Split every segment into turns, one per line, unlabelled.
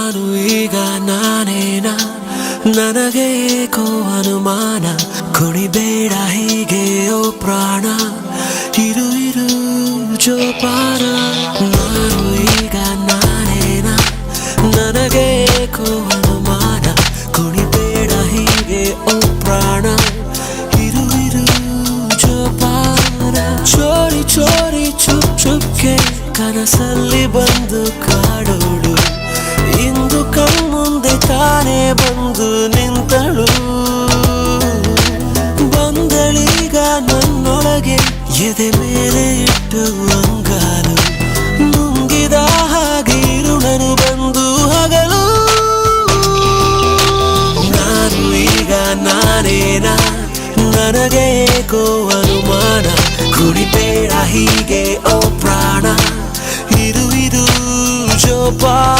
ನಾನು ಈಗ ನಾನೇನಾ ನನಗೆ ಏಕೋ ಅನುಮಾನ ಕುಣಿಬೇಡ ಹೀಗೆ ಓ ಪ್ರಾಣ ಇರು ಇರು ಜೋಪಾನ ನಾನು ಈಗ ನಾನೇನಾ ನನಗೆ ಏಕೋ ಅನುಮಾನ ಕುಣಿಬೇಡ ಹೀಗೆ ಓ ಪ್ರಾಣ ಇರು ಇರು ಜೋಪಾನ ಚೋರಿ ಚೋರಿ ಚುಪ್ ಚುಪ್ಕೆ ಕನಸಲ್ಲಿ ಬಂದು ಕಾಡೋಳು ಇಂದು ಕಣ್ಮುಂದೆ ತಾನೇ ಬಂದು ನಿಂತಳು ಬಂದಳೀಗ ನನ್ನೊಳಗೆ ಎದೆ ಮೇಲೆ ಇಟ್ಟು ಅಂಗಾಲು ನುಂಗಿದ ಹಾಗೆ ಇರುಳನು ಬಂದು ಹಗಲು ನಾನು ಈಗ ನಾನೇನಾ ನನಗೆ ಏಕೋ ಅನುಮಾನ ಕುಣಿಬೇಡ ಹೀಗೆ ಓ ಪ್ರಾಣ ಇರು ಇದು ಜೋಪಾನ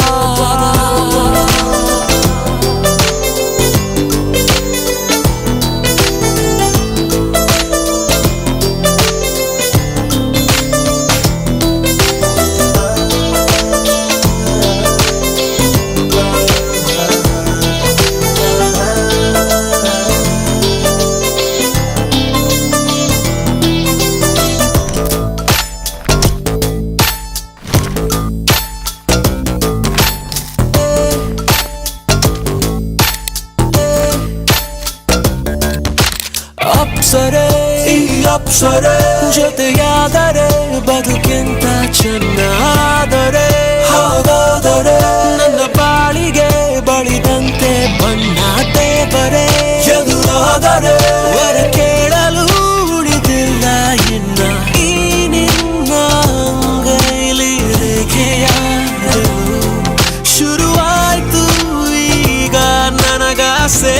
ಅಪ್ಸರೆ ಈ ಅಪ್ಸರೆ ಜೊತೆಯಾದರೆ ಬದುಕಿಂತ ಚೆನ್ನಾದರೆ ಹಾಗಾದರೆ ನನ್ನ ಬಾಳಿಗೆ ಬಳಿದಂತೆ ಬಣ್ಣ ದೇವರೇ ಎದುರಾದರೆ ವರ ಕೇಳಲು ಉಳಿದಿಲ್ಲ ಇನ್ನ ಈ ನಿನ್ನ ಅಂಗೈಲಿ ರೇಖೆಯಾಗಲು ಶುರುವಾಯ್ತು ಈಗ ನನಗಾಸೆ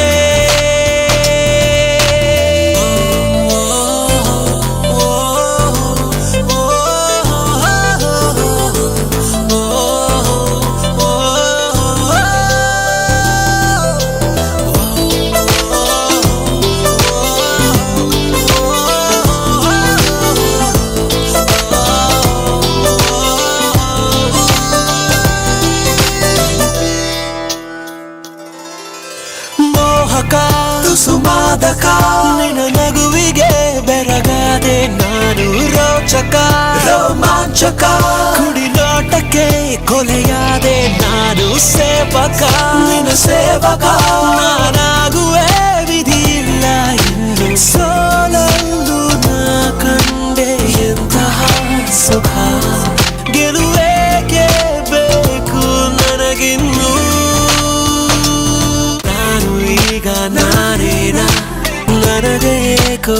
ಸುಮಾದಕ ನಿನ್ನ ನಗುವಿಗೆ ಬೆರಗಾದೆ ನಾನು ರೋಚಕ ರೋಮಾಂಚಕ ಕುಡಿಲೋಟಕ್ಕೆ ಕೊಲೆಯಾದೆ ನಾನು ಸೇವಕ ನಿನ್ನ ಸೇವಕ ನಾನಾಗುವೆ ವಿಧಿಯಿಲ್ಲ ಇನ್ನು ಸೋಲಂದು ನಾ ಕಂಡೆ ಎಂತಹ ಸುಖ ಗೆಲುವೇಕೆ ಬೇಕು ನನಗಿನ್ನು ನಾನೇನಾ ನನಗೆ ಏಕೋ